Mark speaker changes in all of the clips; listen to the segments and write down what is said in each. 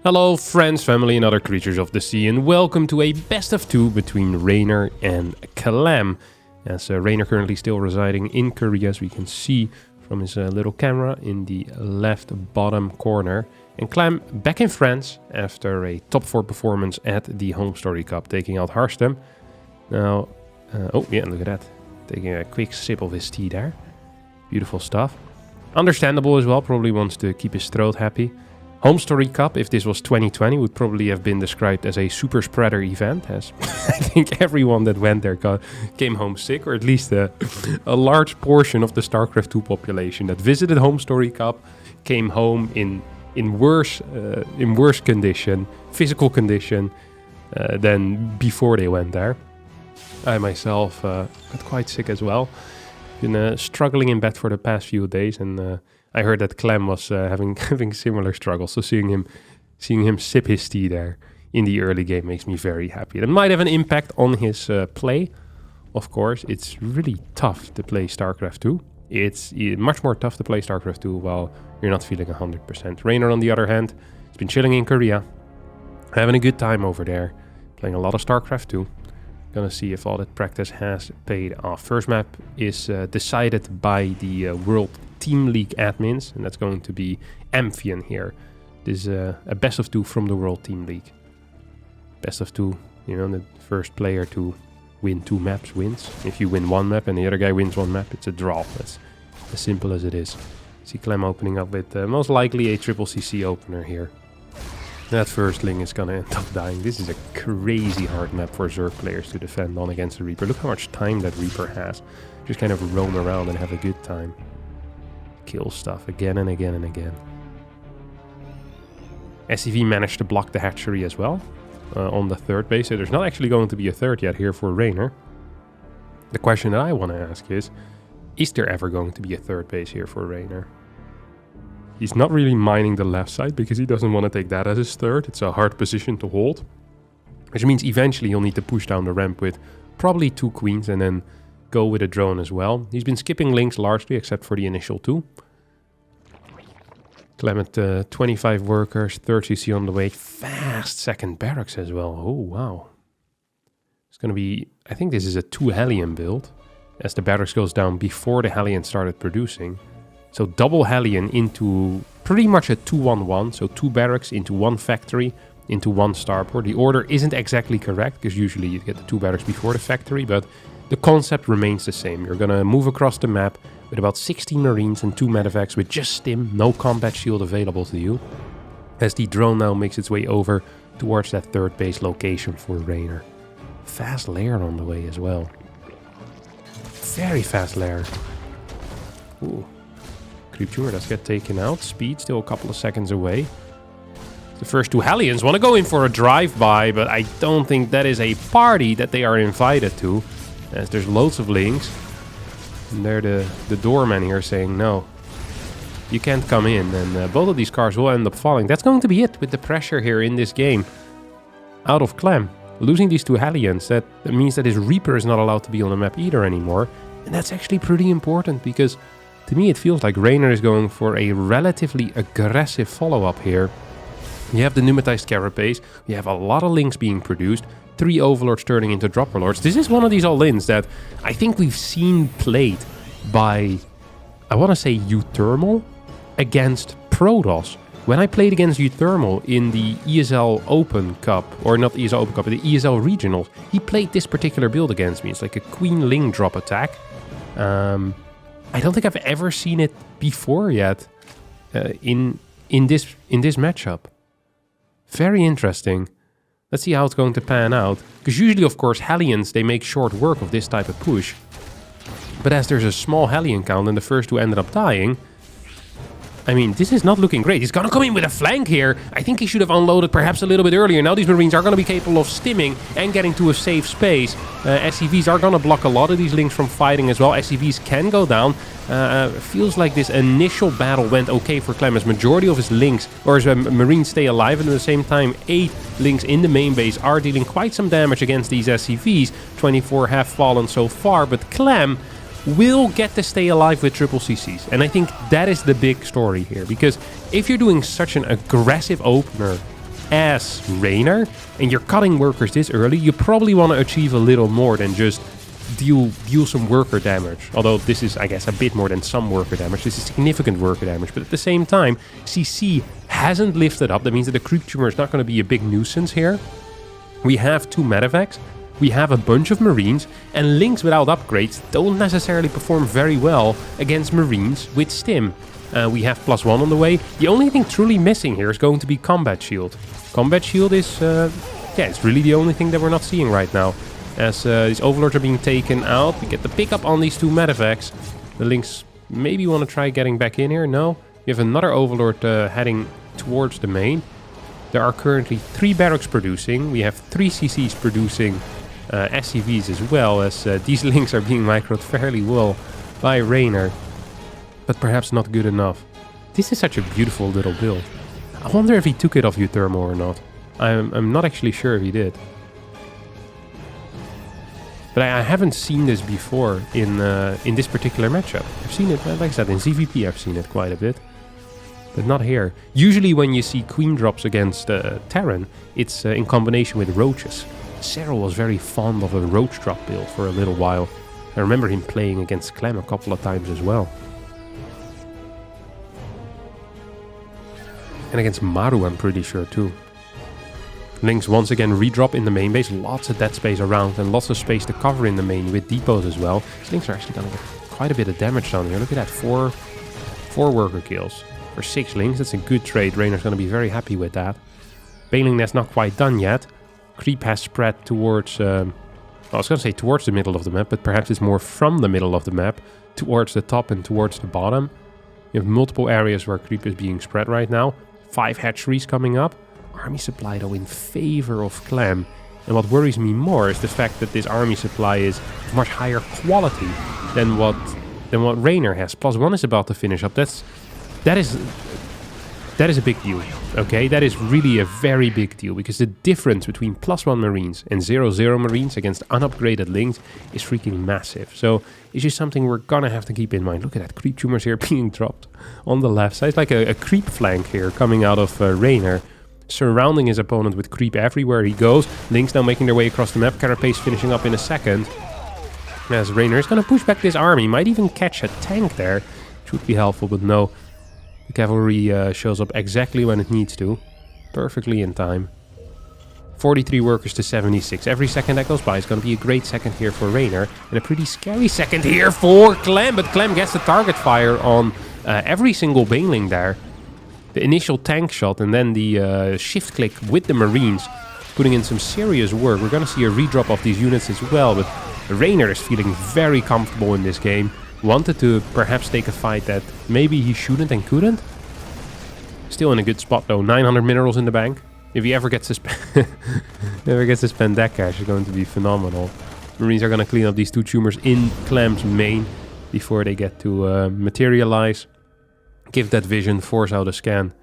Speaker 1: Hello friends, family and other creatures of the sea, and welcome to a best of two between Reynor and Clem. As Reynor currently still residing in Korea, as we can see from his little camera in the left bottom corner. And Clem back in France after a top 4 performance at the Home Story Cup, taking out Harstem. Now, oh yeah, look at that. Taking a quick sip of his tea there. Beautiful stuff. Understandable as well, probably wants to keep his throat happy. Home Story Cup, if this was 2020, would probably have been described as a super spreader event, as I think everyone that went there came home sick, or at least a large portion of the StarCraft 2 population that visited Home Story Cup came home in worse condition, physical condition, than before they went there. I myself got quite sick as well. Been struggling in bed for the past few days, and I heard that Clem was having similar struggles. So seeing him sip his tea there in the early game makes me very happy. It might have an impact on his play. Of course, it's really tough to play StarCraft 2. It's much more tough to play StarCraft 2 while you're not feeling 100%. Reynor, on the other hand, has been chilling in Korea, having a good time over there, playing a lot of StarCraft 2. Gonna see if all that practice has paid off. First map is decided by the World Team League admins, and that's going to be Amphion here. This is a best of 2 from the World Team League. Best of 2, you know, the first player to win 2 maps wins. If you win 1 map and the other guy wins 1 map, it's a draw. That's as simple as it is. See Clem opening up with most likely a triple CC opener here. That firstling is gonna end up dying. This is a crazy hard map for Zerg players to defend on against the Reaper. Look how much time that Reaper has. Just kind of roam around and have a good time. Kill stuff again and again and again. SCV managed to block the hatchery as well on the third base. So there's not actually going to be a third yet here for Reynor. The question that I want to ask is there ever going to be a third base here for Reynor? He's not really mining the left side because he doesn't want to take that as his third. It's a hard position to hold. Which means eventually he'll need to push down the ramp with probably 2 queens and then go with a drone as well. He's been skipping links largely except for the initial 2. Clement 25 workers, 30 CC on the way. Fast second barracks as well. Oh, wow. It's going to be, I think this is a 2 Hellion build, as the barracks goes down before the Hellion started producing. So double Hellion into pretty much a 2-1-1. So 2 barracks into 1 factory, into 1 starport. The order isn't exactly correct, because usually you get the 2 barracks before the factory, but the concept remains the same. You're going to move across the map with about 16 Marines and 2 medevacs with just stim, no combat shield available to you. As the drone now makes its way over towards that third base location for Reynor. Fast lair on the way as well. Very fast lair. Ooh. Creep tumor does get taken out. Speed still a couple of seconds away. The first 2 Hellions want to go in for a drive-by, but I don't think that is a party that they are invited to, as there's loads of links. And they're the doorman here saying, no, you can't come in. And both of these cars will end up falling. That's going to be it with the pressure here in this game. Out of Clem. Losing these 2 Hellions, that means that his Reaper is not allowed to be on the map either anymore. And that's actually pretty important, because to me it feels like Reynor is going for a relatively aggressive follow-up here. You have the pneumatized carapace, you have a lot of links being produced, 3 Overlords turning into Dropper Lords. This is one of these all-ins that I think we've seen played by, I want to say Uthermal, against Protoss. When I played against Uthermal in the ESL Open Cup, or not ESL Open Cup, but the ESL Regionals, he played this particular build against me. It's like a Queen Ling drop attack. I don't think I've ever seen it before yet in this matchup. Very interesting. Let's see how it's going to pan out. Because usually, of course, Hellions, they make short work of this type of push. But as there's a small Hellion count and the first 2 ended up dying, I mean, this is not looking great. He's going to come in with a flank here. I think he should have unloaded perhaps a little bit earlier. Now these Marines are going to be capable of stimming and getting to a safe space. SCVs are going to block a lot of these links from fighting as well. SCVs can go down. Feels like this initial battle went okay for Clem, as majority of his links, or his Marines stay alive, and at the same time 8 links in the main base are dealing quite some damage against these SCVs. 24 have fallen so far, but Clem will get to stay alive with triple CCs. And I think that is the big story here, because if you're doing such an aggressive opener as Reynor, and you're cutting workers this early, you probably want to achieve a little more than just deal some worker damage. Although this is, I guess, a bit more than some worker damage. This is significant worker damage. But at the same time, CC hasn't lifted up. That means that the creep tumor is not going to be a big nuisance here. We have 2 medevacs. We have a bunch of Marines, and Lynx without upgrades don't necessarily perform very well against Marines with Stim. We have +1 on the way. The only thing truly missing here is going to be Combat Shield. Combat Shield is, it's really the only thing that we're not seeing right now. As these Overlords are being taken out, we get the pickup on these 2 medevacs. The Lynx maybe want to try getting back in here. No, we have another Overlord heading towards the main. There are currently 3 barracks producing. We have 3 CCs producing SCVs as well, as these Lynx are being microed fairly well by Reynor. But perhaps not good enough. This is such a beautiful little build. I wonder if he took it off Uthermo or not. I'm not actually sure if he did. But I haven't seen this before in this particular matchup. I've seen it, like I said, in ZVP I've seen it quite a bit. But not here. Usually when you see queen drops against Terran, it's in combination with roaches. Cyril was very fond of a roach drop build for a little while. I remember him playing against Clem a couple of times as well. And against Maru I'm pretty sure too. Lynx once again redrop in the main base. Lots of dead space around and lots of space to cover in the main with depots as well. These Lynx are actually going to get quite a bit of damage down here. Look at that, 4 worker kills. For 6 Lynx, that's a good trade. Reynor's going to be very happy with that. Bailing Nest not quite done yet. Creep has spread towards, I was going to say towards the middle of the map, but perhaps it's more from the middle of the map towards the top and towards the bottom. You have multiple areas where creep is being spread right now. 5 hatcheries coming up. Army supply though in favor of Clem. And what worries me more is the fact that this army supply is of much higher quality than what Reynor has. +1 is about to finish up. That is a big deal, okay? That is really a very big deal, because the difference between +1 Marines and 0-0 Marines against unupgraded Lynx is freaking massive. So it's just something we're gonna have to keep in mind. Look at that, creep tumors here being dropped on the left side. It's like a creep flank here coming out of Reynor, surrounding his opponent with creep everywhere he goes. Lynx now making their way across the map. Carapace finishing up in a second. As Reynor is gonna push back this army, might even catch a tank there, which would be helpful, but no. The cavalry shows up exactly when it needs to. Perfectly in time. 43 workers to 76. Every second that goes by is going to be a great second here for Reynor. And a pretty scary second here for Clem. But Clem gets the target fire on every single Baneling there. The initial tank shot and then the shift click with the Marines. Putting in some serious work. We're going to see a redrop of these units as well. But Reynor is feeling very comfortable in this game. Wanted to perhaps take a fight that maybe he shouldn't and couldn't. Still in a good spot though. 900 minerals in the bank. If he ever gets to spend that cash, it's going to be phenomenal. Marines are going to clean up these 2 tumors in Clem's main before they get to materialize. Give that vision, force out a scan.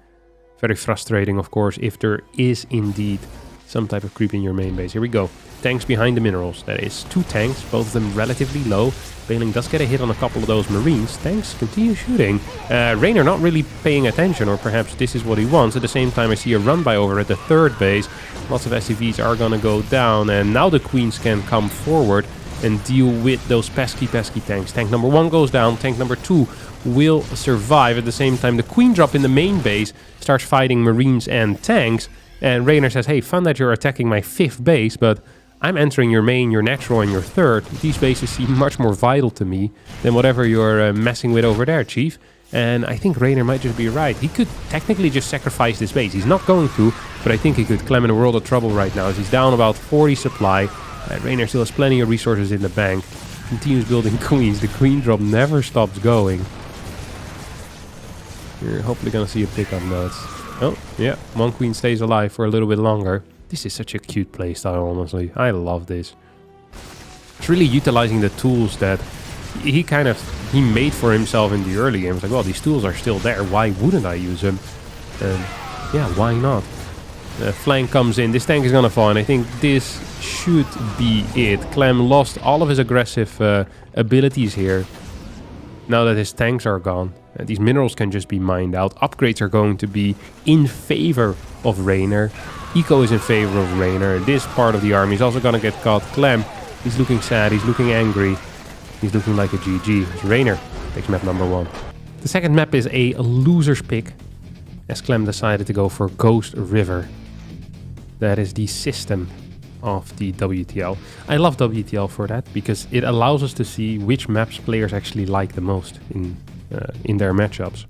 Speaker 1: Very frustrating, of course, if there is indeed some type of creep in your main base. Here we go. Tanks behind the minerals. That is 2 tanks, both of them relatively low. Baneling does get a hit on a couple of those Marines. Tanks continue shooting. Reynor not really paying attention, or perhaps this is what he wants. At the same time, I see a run by over at the 3rd base. Lots of SCVs are going to go down, and now the Queens can come forward and deal with those pesky tanks. Tank number 1 goes down. Tank number 2 will survive. At the same time, the Queen drop in the main base starts fighting Marines and tanks. And Reynor says, hey, fun that you're attacking my 5th base, but I'm entering your main, your natural, and your 3rd. These bases seem much more vital to me than whatever you're messing with over there, Chief. And I think Reynor might just be right. He could technically just sacrifice this base. He's not going to, but I think he could. Clem in a world of trouble right now as he's down about 40 supply. Reynor still has plenty of resources in the bank. Continues building queens. The queen drop never stops going. You're hopefully going to see a pickup notes. Oh, yeah, 1 queen stays alive for a little bit longer. This is such a cute playstyle, honestly. I love this. It's really utilizing the tools that he made for himself in the early games. Like, well, these tools are still there. Why wouldn't I use them? And yeah, why not? Flank comes in. This tank is going to fall, and I think this should be it. Clem lost all of his aggressive abilities here. Now that his tanks are gone. These minerals can just be mined out. Upgrades are going to be in favor of Reynor. Eco is in favor of Reynor. This part of the army is also going to get caught. Clem, he's looking sad, he's looking angry. He's looking like a GG. Reynor takes map number 1. The second map is a loser's pick, as Clem decided to go for Ghost River. That is the system of the WTL. I love WTL for that, because it allows us to see which maps players actually like the most in their matchups.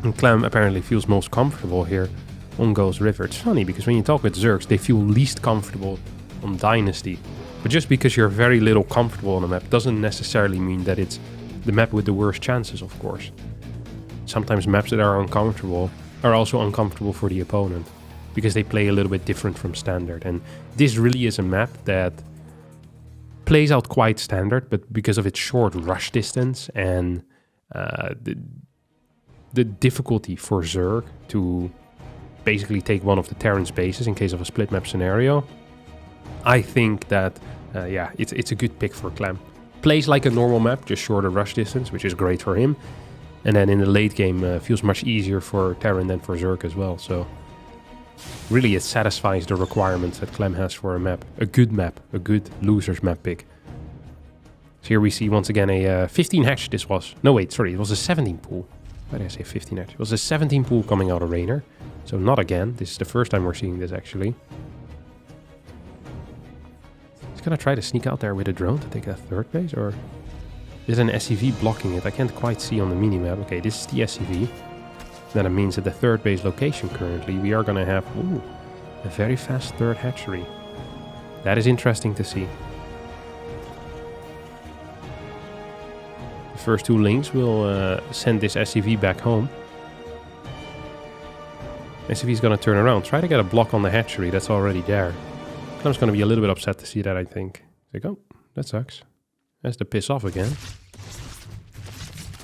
Speaker 1: And Clem apparently feels most comfortable here on Ghost River. It's funny, because when you talk with Zergs, they feel least comfortable on Dynasty. But just because you're very little comfortable on a map doesn't necessarily mean that it's the map with the worst chances, of course. Sometimes maps that are uncomfortable are also uncomfortable for the opponent, because they play a little bit different from standard. And this really is a map that plays out quite standard, but because of its short rush distance and the difficulty for Zerg to basically take one of the Terran's bases in case of a split map scenario, I think that, it's a good pick for Clem. Plays like a normal map, just shorter rush distance, which is great for him. And then in the late game, feels much easier for Terran than for Zerg as well. So really it satisfies the requirements that Clem has for a map. A good loser's map pick. So here we see once again a 15 hatch this was. No wait, sorry, it was a 17 pool. Why did I say 15 hatch? It was a 17 pool coming out of Reynor. So not again, this is the first time we're seeing this actually. He's gonna try to sneak out there with a drone to take that third base, or is an SCV blocking it? I can't quite see on the minimap. Okay, this is the SCV. Then it means that the third base location currently, we are gonna have a very fast third hatchery. That is interesting to see. The first 2 links will send this SCV back home. SCV is gonna turn around, try to get a block on the hatchery that's already there. Clem's gonna be a little bit upset to see that, I think. Like, oh, that sucks. Has to piss off again.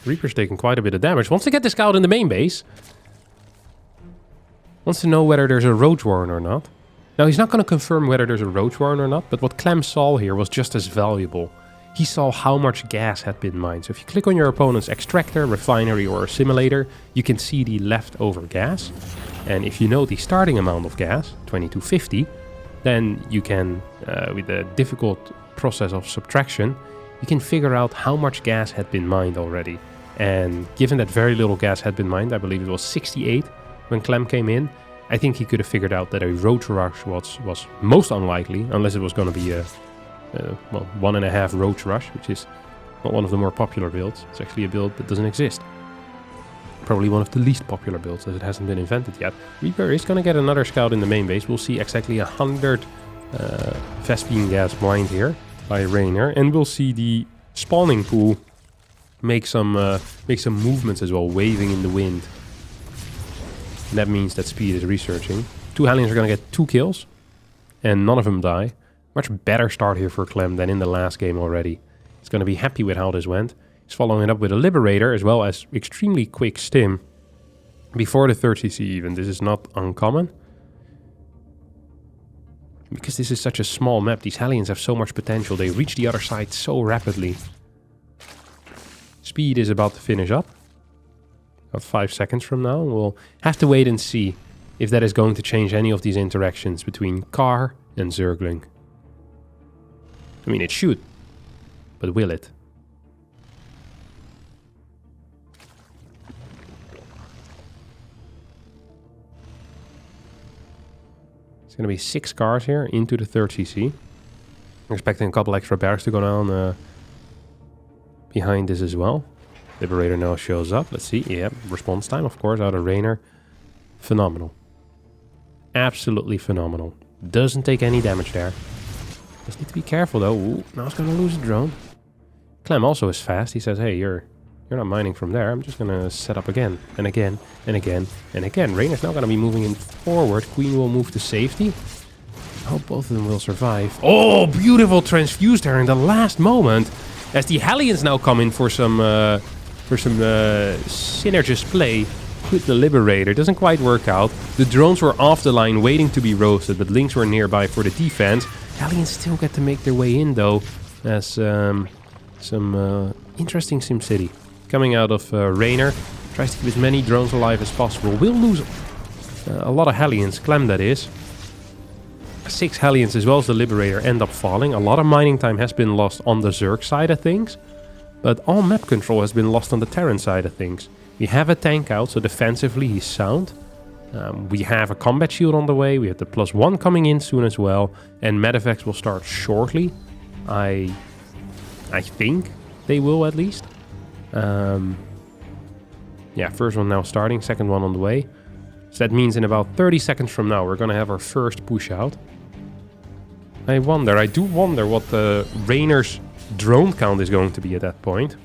Speaker 1: Reaper's taking quite a bit of damage. Wants to get the scout in the main base. Wants to know whether there's a Roach Warren or not. Now, he's not going to confirm whether there's a Roach Warren or not, but what Clem saw here was just as valuable. He saw how much gas had been mined. So if you click on your opponent's extractor, refinery, or simulator, you can see the leftover gas. And if you know the starting amount of gas, 2250, then you can, with the difficult process of subtraction, you can figure out how much gas had been mined already. And given that very little gas had been mined, I believe it was 68 when Clem came in, I think he could have figured out that a Roach Rush was most unlikely, unless it was going to be a 1.5 Roach Rush, which is not one of the more popular builds. It's actually a build that doesn't exist. Probably one of the least popular builds, as it hasn't been invented yet. Reaper is going to get another scout in the main base. We'll see exactly 100 Vespene gas mined here by Reynor, and we'll see the spawning pool make some movements as well, waving in the wind. And that means that Speed is researching. 2 Hellions are going to get 2 kills, and none of them die. Much better start here for Clem than in the last game already. He's going to be happy with how this went. He's following it up with a Liberator, as well as extremely quick stim. Before the 30C even, this is not uncommon. Because this is such a small map, these Hellions have so much potential. They reach the other side so rapidly. Speed is about to finish up. About 5 seconds from now. We'll have to wait and see if that is going to change any of these interactions between Car and Zergling. I mean, it should. But will it? It's going to be 6 cars here into the 30C. I'm expecting a couple extra barracks to go down behind this as well. Liberator now shows up. Let's see. Yeah, response time, of course, out of Reynor. Phenomenal. Absolutely phenomenal. Doesn't take any damage there. Just need to be careful, though. Ooh, now it's going to lose a drone. Clem also is fast. He says, hey, you're not mining from there. I'm just going to set up again and again and again and again. Reynor's now going to be moving in forward. Queen will move to safety. I hope both of them will survive. Oh, beautiful transfuse there in the last moment. As the Hellions now come in for some synergist play with the Liberator. Doesn't quite work out. The drones were off the line waiting to be roasted, but Lynx were nearby for the defense. Hellions still get to make their way in, though, as some interesting SimCity coming out of Reynor. Tries to keep as many drones alive as possible. Will lose a lot of Hellions, Clem that is. 6 Hellions as well as the Liberator end up falling. A lot of mining time has been lost on the Zerg side of things, but all map control has been lost on the Terran side of things. We have a tank out, so defensively he's sound. We have a combat shield on the way. We have the +1 coming in soon as well, and medevacs will start shortly. I think they will at least. Yeah, first one now starting, second one on the way. So that means in about 30 seconds from now, we're going to have our first push out. I do wonder what the Reynor's drone count is going to be at that point.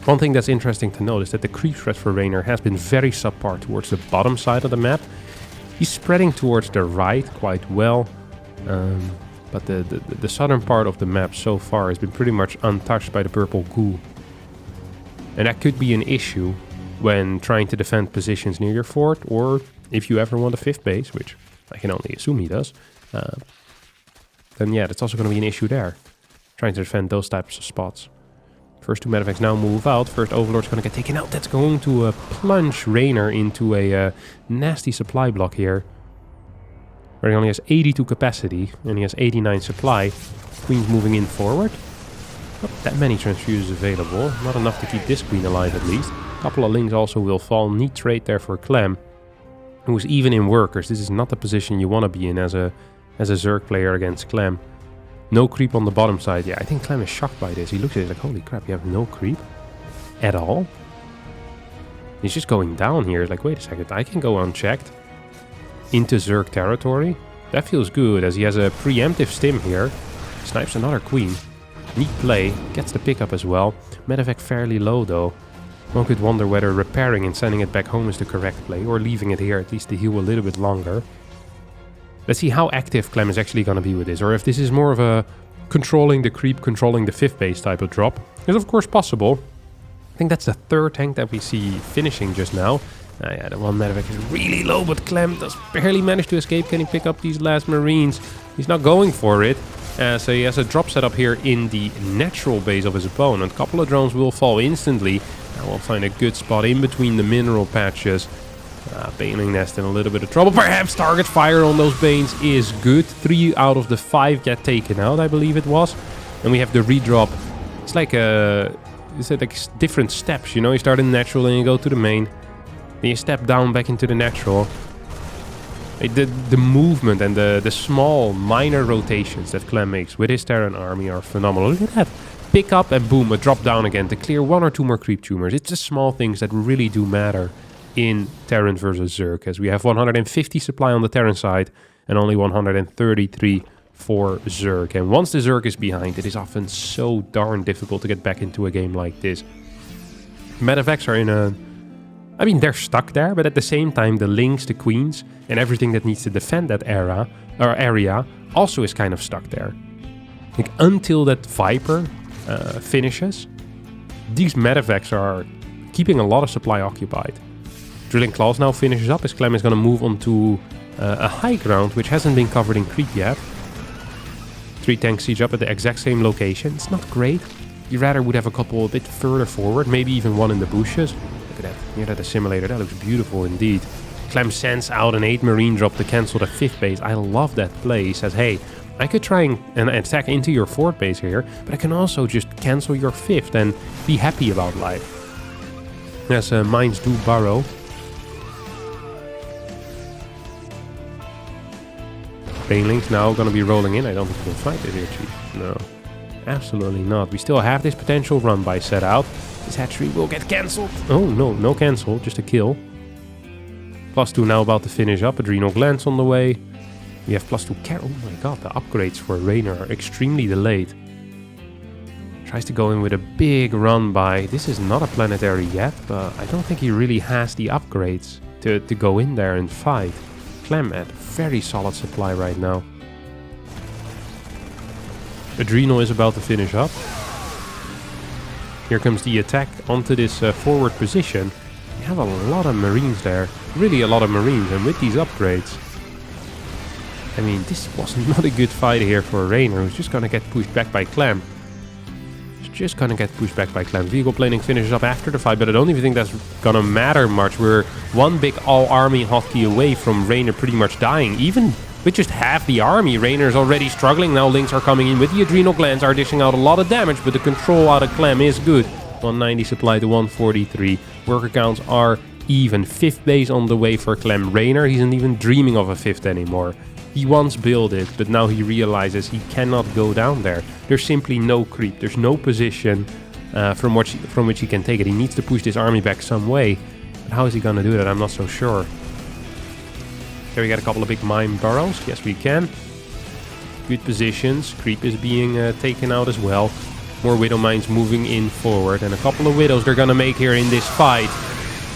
Speaker 1: One thing that's interesting to note is that the creep threat for Reynor has been very subpar towards the bottom side of the map. He's spreading towards the right quite well, but the southern part of the map so far has been pretty much untouched by the purple goo. And that could be an issue when trying to defend positions near your fort, or if you ever want a 5th base, which I can only assume he does, then yeah, that's also going to be an issue there, trying to defend those types of spots. First 2 medevacs now move out. First Overlord's going to get taken out. That's going to plunge Reynor into a nasty supply block here, where he only has 82 capacity and he has 89 supply. Queen's moving in forward. Not that many transfuses available. Not enough to keep this queen alive at least. A couple of lings also will fall. Neat trade there for Clem, who's even in workers. This is not the position you want to be in as a Zerg player against Clem. No creep on the bottom side. Yeah, I think Clem is shocked by this. He looks at it like, holy crap, you have no creep at all? He's just going down here. Like, wait a second, I can go unchecked into Zerg territory. That feels good, as he has a preemptive stim here. Snipes another queen. Neat play. Gets the pickup as well. Medevac fairly low, though. One could wonder whether repairing and sending it back home is the correct play, or leaving it here at least to heal a little bit longer. Let's see how active Clem is actually going to be with this, or if this is more of a controlling the creep, controlling the 5th base type of drop. It's of course possible. I think that's the 3rd tank that we see finishing just now. Yeah, the one medevac is really low, but Clem does barely manage to escape. Can he pick up these last Marines? He's not going for it. So he has a drop set up here in the natural base of his opponent. A couple of drones will fall instantly. Now we'll find a good spot in between the mineral patches. Baneling Nest in a little bit of trouble. Perhaps target fire on those Banes is good. 3 out of the 5 get taken out, I believe it was. And we have the redrop. It's like like different steps, you know. You start in natural and you go to the main. Then you step down back into the natural. The movement and the small minor rotations that Clem makes with his Terran army are phenomenal. Look at that. Pick up and boom, a drop down again to clear 1 or 2 more creep tumors. It's the small things that really do matter in Terran versus Zerg, as we have 150 supply on the Terran side and only 133 for Zerg. And once the Zerg is behind, it is often so darn difficult to get back into a game like this. Medevacs are in a... I mean, they're stuck there, but at the same time, the Lings, the Queens, and everything that needs to defend that area also is kind of stuck there. Like, until that Viper finishes, these medevacs are keeping a lot of supply occupied. Drilling Claws now finishes up, as Clem is going to move on to a high ground, which hasn't been covered in creep yet. 3 tanks siege up at the exact same location. It's not great. You rather would have a couple a bit further forward, maybe even one in the bushes. Look at that, near that assimilator, that looks beautiful indeed. Clem sends out an 8 Marine drop to cancel the 5th base. I love that play. He says, hey, I could try and attack into your 4th base here, but I can also just cancel your 5th and be happy about life. As mines do burrow. Banelings now going to be rolling in. I don't think we'll fight it here, Chief. No, absolutely not. We still have this potential run by set out. This hatchery will get cancelled. Oh, no, no cancel, just a kill. +2 now about to finish up. Adrenal Glands on the way. We have +2 care. Oh my god, the upgrades for Reynor are extremely delayed. Tries to go in with a big run by. This is not a planetary yet, but I don't think he really has the upgrades to go in there and fight. Clem at very solid supply right now. Adrenal is about to finish up. Here comes the attack onto this forward position. We have a lot of Marines there. Really a lot of Marines, and with these upgrades... I mean, this was not a good fight here for Reynor, who's just gonna get pushed back by Clem. Vehicle planing finishes up after the fight, but I don't even think that's gonna matter much. We're one big all-army hotkey away from Reynor pretty much dying. Even with just half the army. Reynor's already struggling. Now Lynx are coming in with the adrenal glands, are dishing out a lot of damage, but the control out of Clem is good. 190 supply to 143. Worker counts are even. 5th base on the way for Clem. Reynor, he's not even dreaming of a 5th anymore. He once built it, but now he realizes he cannot go down there. There's simply no creep. There's no position from which he can take it. He needs to push this army back some way. But how is he gonna do that? I'm not so sure. Can we get a couple of big mine burrows? Yes, we can. Good positions. Creep is being taken out as well. More widow mines moving in forward. And a couple of widows they're gonna make here in this fight.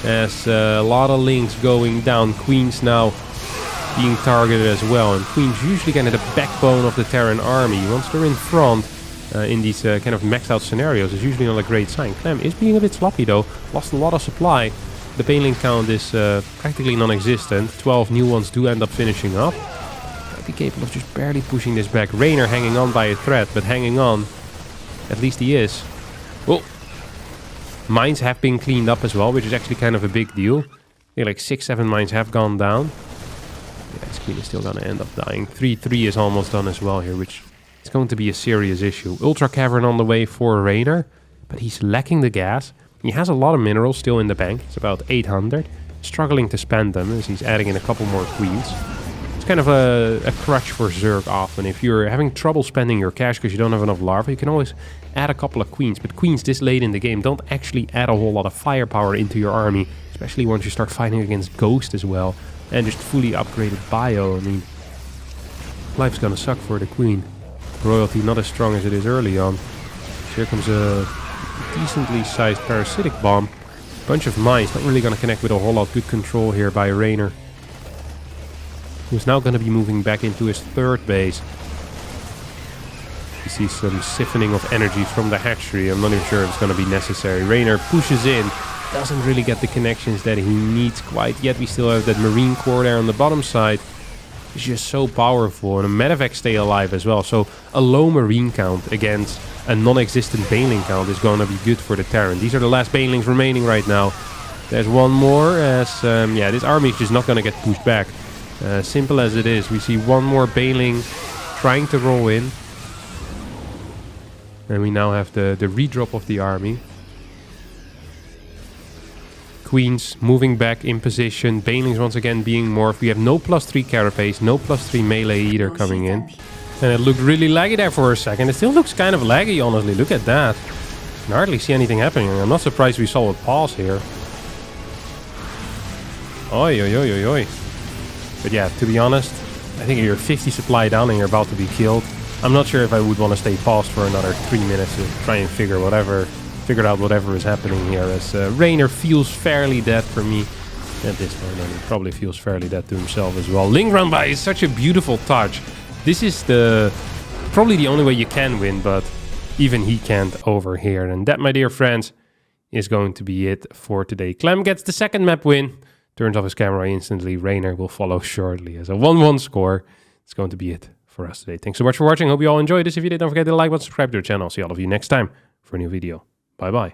Speaker 1: As a lot of links going down. Queens now being targeted as well. And Queens usually kind of the backbone of the Terran army. Once they're in front in these kind of maxed out scenarios, it's usually not a great sign. Clem is being a bit sloppy though. Lost a lot of supply. The bailing count is practically non-existent. 12 new ones do end up finishing up. Might be capable of just barely pushing this back. Reynor hanging on by a thread, but hanging on. At least he is. Oh! Mines have been cleaned up as well, which is actually kind of a big deal. I think like 6-7 mines have gone down. Yeah, this queen is still gonna end up dying. 3-3 is almost done as well here, which is going to be a serious issue. Ultra Cavern on the way for Reynor, but he's lacking the gas. He has a lot of minerals still in the bank. It's about 800. Struggling to spend them as he's adding in a couple more queens. It's kind of a crutch for Zerg often. If you're having trouble spending your cash because you don't have enough larvae, you can always add a couple of queens. But queens this late in the game don't actually add a whole lot of firepower into your army. Especially once you start fighting against Ghost as well. And just fully upgraded bio. I mean, life's gonna suck for the queen. Royalty not as strong as it is early on. So here comes a decently sized parasitic bomb. Bunch of mines, not really gonna connect with a whole lot. Good control here by Reynor, who's now gonna be moving back into his 3rd base. You see some siphoning of energy from the hatchery. I'm not even sure if it's gonna be necessary. Reynor pushes in, doesn't really get the connections that he needs quite yet. We still have that marine core there on the bottom side. It's just so powerful, and a medevac stay alive as well. So a low marine count against a non-existent bailing count is going to be good for the Terran. These are the last bailings remaining right now. There's one more as, yeah, this army is just not going to get pushed back. Simple as it is. We see one more bailing trying to roll in. And we now have the redrop of the army. Queens moving back in position. Bailings once again being morphed. We have no +3 carapace, no +3 melee either coming in. And it looked really laggy there for a second. It still looks kind of laggy, honestly. Look at that. I can hardly see anything happening. I'm not surprised we saw a pause here. Oi, oi, oi, oi, oi. But yeah, to be honest, I think you're 50 supply down and you're about to be killed. I'm not sure if I would want to stay paused for another 3 minutes to try and figure out whatever is happening here, as Reynor feels fairly dead for me at this point, and he probably feels fairly dead to himself as well. Ling run by is such a beautiful touch. This is probably the only way you can win, but even he can't over here. And that, my dear friends, is going to be it for today. Clem gets the 2nd map win, turns off his camera instantly. Reynor will follow shortly as a 1-1 score. It's going to be it for us today. Thanks so much for watching. Hope you all enjoyed this. If you did, don't forget to like and subscribe to the channel. See all of you next time for a new video. Bye-bye.